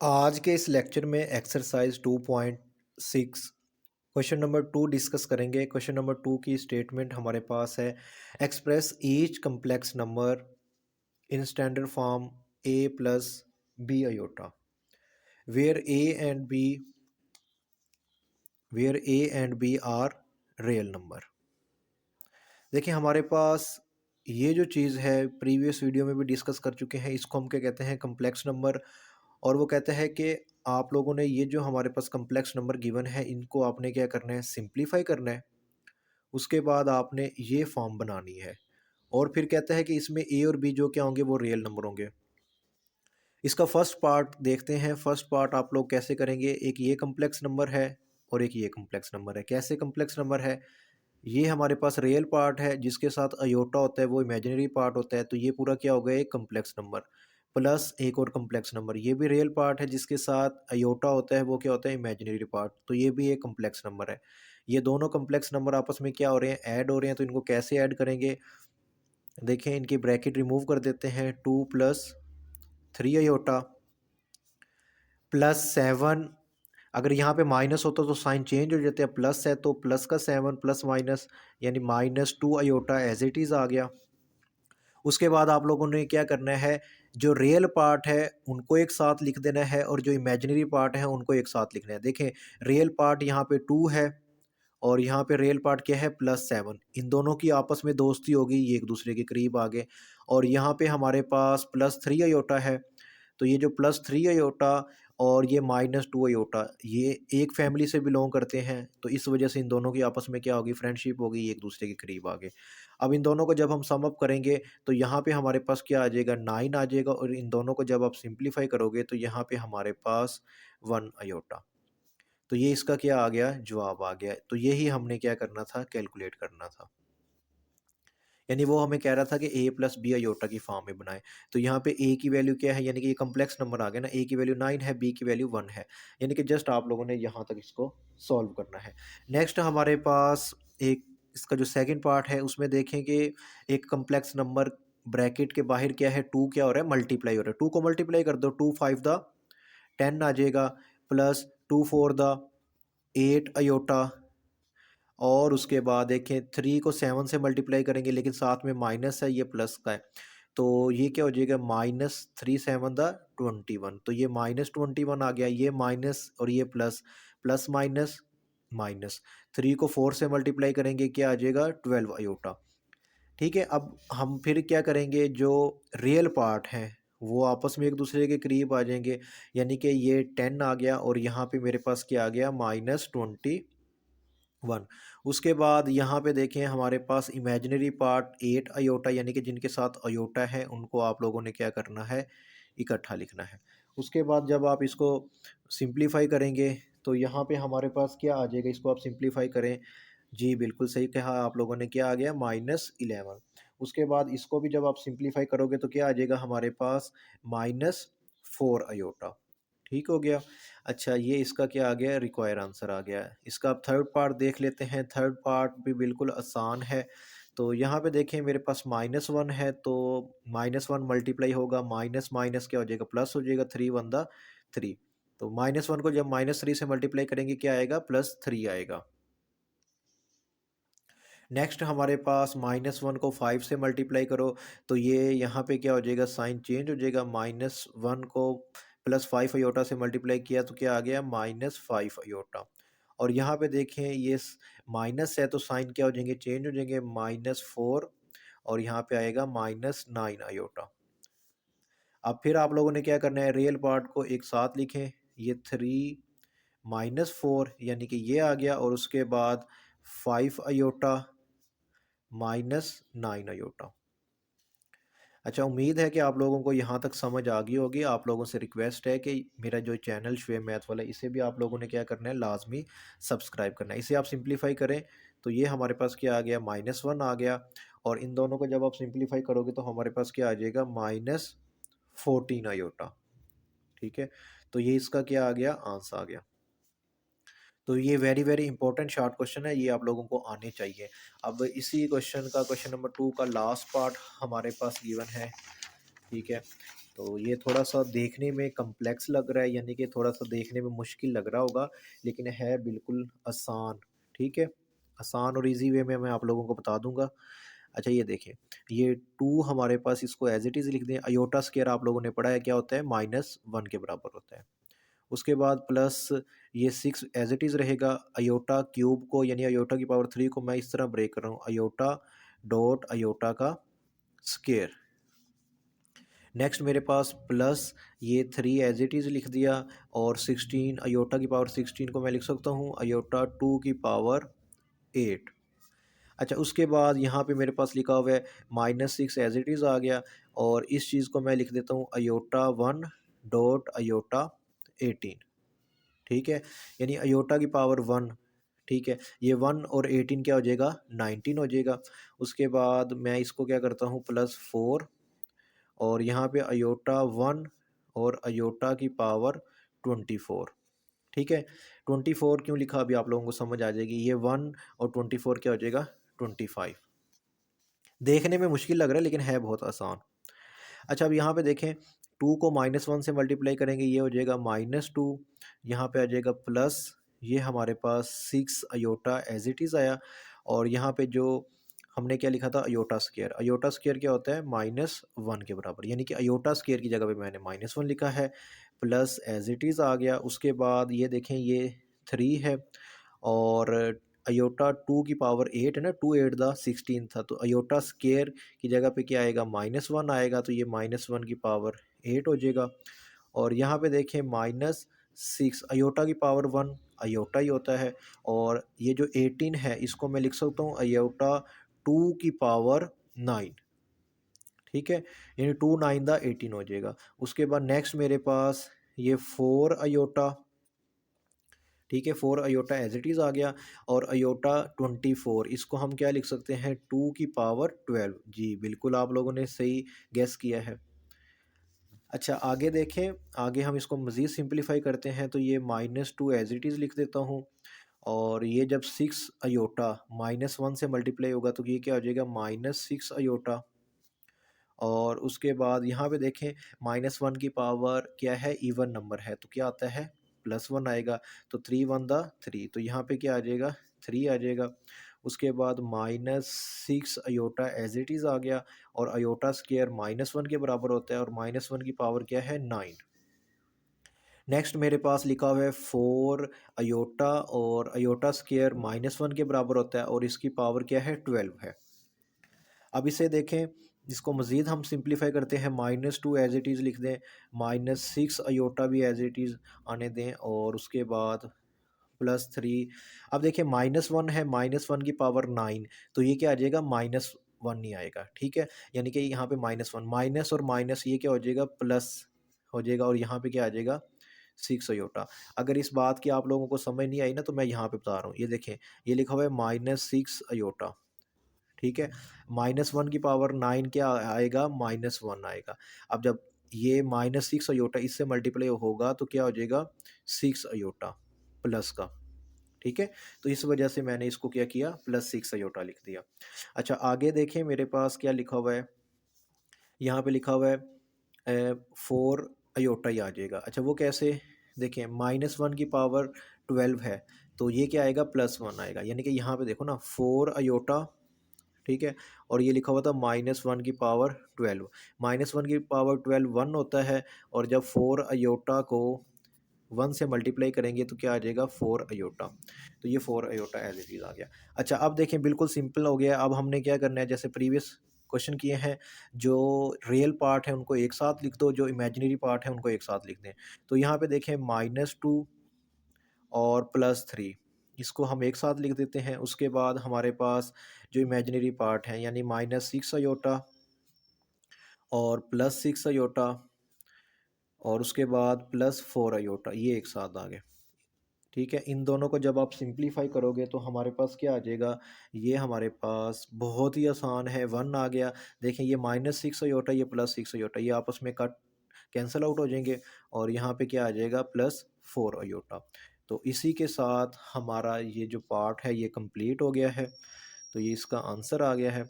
आज के इस लेक्चर में एक्सरसाइज 2.6 क्वेश्चन नंबर 2 डिस्कस करेंगे। क्वेश्चन नंबर 2 की स्टेटमेंट हमारे पास है, express each complex number in standard form a plus B iota where A and B are real number. देखिए हमारे पास ये जो चीज़ है प्रीवियस वीडियो में भी डिस्कस कर चुके हैं, इसको हम क्या कहते हैं, कम्प्लेक्स नंबर। और वो कहते हैं कि आप लोगों ने ये जो हमारे पास कम्प्लेक्स नंबर गिवन है इनको आपने क्या करना है, सिंप्लीफाई करना है। उसके बाद आपने ये फॉर्म बनानी है और फिर कहता है कि इसमें ए और बी जो क्या होंगे वो रियल नंबर होंगे। इसका फर्स्ट पार्ट देखते हैं। फर्स्ट पार्ट आप लोग कैसे करेंगे, एक ये कम्प्लेक्स नंबर है और एक ये कम्प्लेक्स नंबर है। कैसे कम्प्लेक्स नंबर है, ये हमारे पास रियल पार्ट है जिसके साथ अयोटा होता है, वो इमेजिनरी पार्ट होता है, तो ये पूरा क्या हो गया, एक कम्प्लेक्स नंबर। प्लस एक और कम्प्लेक्स नंबर, ये भी रियल पार्ट है जिसके साथ अयोटा होता है, वो क्या होता है, इमेजिनरी पार्ट, तो ये भी एक कम्प्लेक्स नंबर है। ये दोनों कम्प्लेक्स नंबर आपस में क्या हो रहे हैं, ऐड हो रहे हैं। तो इनको कैसे ऐड करेंगे, देखें इनकी ब्रैकेट रिमूव कर देते हैं। 2 + 3 अयोटा प्लस 7, अगर यहाँ पे माइनस होता तो साइन चेंज हो जाते हैं, प्लस है तो प्लस का 7 प्लस माइनस यानी -2 अयोटा एज इट इज़ आ गया। उसके बाद आप लोगों ने क्या करना है, जो रियल पार्ट है उनको एक साथ लिख देना है और जो इमेजिनरी पार्ट है उनको एक साथ लिखना है। देखें रियल पार्ट यहाँ पे 2 है और यहाँ पे रियल पार्ट क्या है, +7। इन दोनों की आपस में दोस्ती होगी, ये एक दूसरे के करीब आ गए। और यहाँ पे हमारे पास +3 अयोटा है, तो ये जो +3 अयोटा और ये -2 अयोटा, ये एक फैमिली से बिलोंग करते हैं, तो इस वजह से इन दोनों की आपस में क्या होगी, फ्रेंडशिप होगी, ये एक दूसरे के करीब आ गए। अब इन दोनों को जब हम सम अप करेंगे तो यहाँ पे हमारे पास क्या आ जाएगा, 9 आ जाएगा, और इन दोनों को जब आप सिंप्लीफाई करोगे तो यहाँ पे हमारे पास 1 अयोटा। तो ये इसका क्या आ गया, जवाब आ गया। तो यही हमने क्या करना था, कैलकुलेट करना था। यानी वो हमें कह रहा था कि a प्लस बी अयोटा की फॉर्म में बनाएं। तो यहाँ पे a की वैल्यू क्या है, यानी कि ये कम्प्लेक्स नंबर आ गया ना, a की वैल्यू 9 है, b की वैल्यू 1 है। यानी कि जस्ट आप लोगों ने यहाँ तक इसको सॉल्व करना है। नेक्स्ट हमारे पास एक इसका जो सेकंड पार्ट है उसमें देखें कि एक कम्प्लेक्स नंबर ब्रैकेट के बाहर क्या है, 2 क्या हो रहा है, मल्टीप्लाई हो रहा है। 2 को मल्टीप्लाई कर दो, 2 5 द 10 आ जाएगा, प्लस 2 4 द 8 अयोटा। और उसके बाद देखें 3 को 7 से मल्टीप्लाई करेंगे, लेकिन साथ में माइनस है, ये प्लस का है, तो ये क्या हो जाएगा, -3 7 द 21। तो ये -21 आ गया, ये माइनस और ये प्लस, प्लस माइनस माइनस। 3 को 4 से मल्टीप्लाई करेंगे, क्या आ जाएगा, 12 अयोटा। ठीक है, अब हम फिर क्या करेंगे, जो रियल पार्ट हैं वो आपस में एक दूसरे के करीब आ जाएंगे। यानी कि ये 10 आ गया और यहाँ पे मेरे पास क्या आ गया, -21। उसके बाद यहाँ पे देखें हमारे पास इमेजिनरी पार्ट 8 अयोटा, यानी कि जिनके साथ अयोटा है उनको आप लोगों ने क्या करना है, इकट्ठा लिखना है। उसके बाद जब आप इसको सिंप्लीफाई करेंगे तो यहाँ पे हमारे पास क्या आ जाएगा, इसको आप सिंप्लीफाई करें। जी बिल्कुल सही कहा आप लोगों ने, क्या आ गया, -11। उसके बाद इसको भी जब आप सिंप्लीफाई करोगे तो क्या आ जाएगा हमारे पास, -4 अयोटा। ठीक हो गया। अच्छा, ये इसका क्या आ गया, रिक्वायर आंसर आ गया। इसका अब थर्ड पार्ट देख लेते हैं। थर्ड पार्ट भी बिल्कुल आसान है। तो यहाँ पे देखें मेरे पास -1 है, तो -1 मल्टीप्लाई होगा, माइनस माइनस क्या हो जाएगा, प्लस हो जाएगा, 3 1 द 3। तो -1 को जब -3 से मल्टीप्लाई करेंगे क्या आएगा, +3 आएगा। नेक्स्ट हमारे पास -1 को 5 से मल्टीप्लाई करो, तो ये यहाँ पे क्या हो जाएगा, साइन चेंज हो जाएगा। -1 को +5 अयोटा से मल्टीप्लाई किया तो क्या आ गया, -5 अयोटा। और यहाँ पे देखें ये माइनस है तो साइन क्या हो जाएंगे, चेंज हो जाएंगे, -4 और यहाँ पे आएगा -9 अयोटा। अब फिर आप लोगों ने क्या करना है, रियल पार्ट को एक साथ लिखें। ये 3 -4 यानी कि ये आ गया, और उसके बाद 5 अयोटा -9 अयोटा। अच्छा, उम्मीद है कि आप लोगों को यहाँ तक समझ आ गई होगी। आप लोगों से रिक्वेस्ट है कि मेरा जो चैनल शुएब मैथ वाला है इसे भी आप लोगों ने क्या करना है, लाजमी सब्सक्राइब करना है। इसे आप सिंप्लीफाई करें तो ये हमारे पास क्या आ गया, -1 आ गया, और इन दोनों को जब आप सिंप्लीफाई करोगे तो हमारे पास क्या आ जाएगा, -14 अयोटा। ठीक है, तो ये इसका क्या आ गया, आंसर आ गया। तो ये very very important short question है, ये आप लोगों को आने चाहिए। अब इसी क्वेश्चन का, क्वेश्चन नंबर 2 का लास्ट पार्ट हमारे पास गिवन है। ठीक है, तो ये थोड़ा सा देखने में कम्प्लेक्स लग रहा है, यानी कि थोड़ा सा देखने में मुश्किल लग रहा होगा, लेकिन है बिल्कुल आसान। ठीक है, आसान और इजी वे में मैं आप लोगों को बता दूंगा। अच्छा ये देखें, ये टू हमारे पास, इसको एज इट इज़ लिख दें। अयोटा स्केयर आप लोगों ने पढ़ा है क्या होता है, -1 के बराबर होता है। उसके बाद प्लस ये 6 एज इट इज़ रहेगा। अयोटा क्यूब को यानी अयोटा की पावर 3 को मैं इस तरह ब्रेक कर रहा हूँ, अयोटा डॉट अयोटा का स्केयर। नेक्स्ट मेरे पास प्लस ये 3 एज इट इज़ लिख दिया, और 16 अयोटा की पावर 16 को मैं लिख सकता हूँ अयोटा 2 की पावर 8। अच्छा उसके बाद यहाँ पे मेरे पास लिखा हुआ है -6 एज इट इज़ आ गया, और इस चीज़ को मैं लिख देता हूँ अयोटा 1 डॉट अयोटा 18। ठीक है, यानी अयोटा की पावर 1। ठीक है, ये 1 और 18 क्या हो जाएगा, 19 हो जाएगा। उसके बाद मैं इसको क्या करता हूँ, +4, और यहाँ पे अयोटा 1 और अयोटा की पावर 24। ठीक है, 24 क्यों लिखा अभी आप लोगों को समझ आ जाएगी। ये 1 और 24 क्या हो जाएगा, 25। देखने में मुश्किल लग रहा है लेकिन है बहुत आसान। अच्छा अब यहाँ पे देखें, 2 को -1 से मल्टीप्लाई करेंगे, ये हो जाएगा -2। यहाँ पे आ जाएगा प्लस, ये हमारे पास 6 अयोटा एज इट इज़ आया, और यहाँ पे जो हमने क्या लिखा था, अयोटा स्क्वायर। अयोटा स्क्वायर क्या होता है, -1 के बराबर, यानी कि अयोटा स्क्वायर की जगह पे मैंने -1 लिखा है, प्लस एज इट इज़ आ गया। उसके बाद ये देखें, ये 3 है, और अयोटा 2 की पावर 8 है ना, 2 8 द 16 था, तो अयोटा स्क्वायर की जगह पे क्या आएगा, -1 आएगा, तो ये -1 की पावर 8 हो जाएगा। और यहाँ पे देखें -6 अयोटा की पावर 1 अयोटा ही होता है, और ये जो 18 है इसको मैं लिख सकता हूँ अयोटा 2 की पावर 9। ठीक है, यानी 2 9 द 18 हो जाएगा। उसके बाद नेक्स्ट मेरे पास ये 4 अयोटा। ठीक है, 4 अयोटा एज इट इज़ आ गया, और अयोटा 24 इसको हम क्या लिख सकते हैं, 2 की पावर 12। जी बिल्कुल, आप लोगों ने सही गैस किया है। अच्छा आगे देखें, आगे हम इसको मज़ीद सिंप्लीफाई करते हैं, तो ये -2 एज इट इज़ लिख देता हूँ, और ये जब 6 अयोटा -1 से मल्टीप्लाई होगा तो ये क्या हो जाएगा, -6 अयोटा। और उसके बाद यहाँ पे देखें, -1 की पावर क्या है, इवन नंबर है, तो क्या आता है, +1 आएगा, तो 3 1 द 3, तो यहाँ पे क्या आ जाएगा, 3 आ जाएगा। उसके बाद -6 अयोटा एज इट इज़ आ गया, और अयोटा स्क्वायर -1 के बराबर होता है, और -1 की पावर क्या है, 9। नेक्स्ट मेरे पास लिखा हुआ है 4 अयोटा, और अयोटा स्क्वायर -1 के बराबर होता है, और इसकी पावर क्या है, 12 है। अब इसे देखें, इसको मज़ीद हम सिंप्लीफाई करते हैं, -2 एज इट इज़ लिख दें, -6 अयोटा भी एज इट इज़ आने दें, और उसके बाद +3। अब देखिए -1 है, -1 की पावर 9, तो ये क्या आ जाएगा, -1 नहीं आएगा। ठीक है, यानी कि यहाँ पे -1 माइनस और माइनस ये क्या हो जाएगा, प्लस हो जाएगा, और यहाँ पे क्या आ जाएगा, 6 अयोटा। अगर इस बात की आप लोगों को समझ नहीं आई ना, तो मैं यहाँ पे बता रहा हूँ, ये देखें, ये लिखा हुआ है -6 अयोटा। ठीक है, -1 की पावर 9 क्या आएगा, -1 आएगा। अब जब ये -6 अयोटा इससे मल्टीप्लाई होगा तो क्या हो जाएगा, 6 अयोटा प्लस का। ठीक है, तो इस वजह से मैंने इसको क्या किया, +6 अयोटा लिख दिया। अच्छा आगे देखें, मेरे पास क्या लिखा हुआ है, यहाँ पे लिखा हुआ है 4 अयोटा ही आ जाएगा। अच्छा वो कैसे, देखें, -1 की पावर 12 है, तो ये क्या आएगा, +1 आएगा, यानी कि यहाँ पे देखो ना, 4 अयोटा। ठीक है, और ये लिखा हुआ था -1 की पावर 12। -1 की पावर 12 1 होता है, और जब 4 अयोटा को 1 से मल्टीप्लाई करेंगे तो क्या आ जाएगा, 4 अयोटा। तो ये 4 अयोटा एज इट इज़ आ गया। अच्छा अब देखें, बिल्कुल सिंपल हो गया। अब हमने क्या करना है, जैसे प्रीवियस क्वेश्चन किए हैं, जो रियल पार्ट है उनको एक साथ लिख दो, जो इमेजिनरी पार्ट है उनको एक साथ लिख दें। तो यहाँ पे देखें, -2 और +3 इसको हम एक साथ लिख देते हैं। उसके बाद हमारे पास जो इमेजिनरी पार्ट है, यानी -6 अयोटा और +6 अयोटा, और उसके बाद +4 अयोटा, ये एक साथ आ गए। ठीक है, इन दोनों को जब आप सिंप्लीफाई करोगे तो हमारे पास क्या आ जाएगा, ये हमारे पास बहुत ही आसान है, 1 आ गया। देखें, ये -6 अयोटा, ये +6 अयोटा, ये आपस में कट कैंसिल आउट हो जाएंगे, और यहाँ पे क्या आ जाएगा, +4 अयोटा। तो इसी के साथ हमारा ये जो पार्ट है ये कंप्लीट हो गया है। तो ये इसका आंसर आ गया है।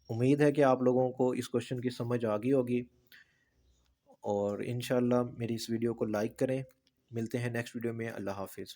उम्मीद है कि आप लोगों को इस क्वेश्चन की समझ आ गई होगी, और इंशाल्लाह मेरी इस वीडियो को लाइक करें। मिलते हैं नेक्स्ट वीडियो में। अल्लाह हाफिज़।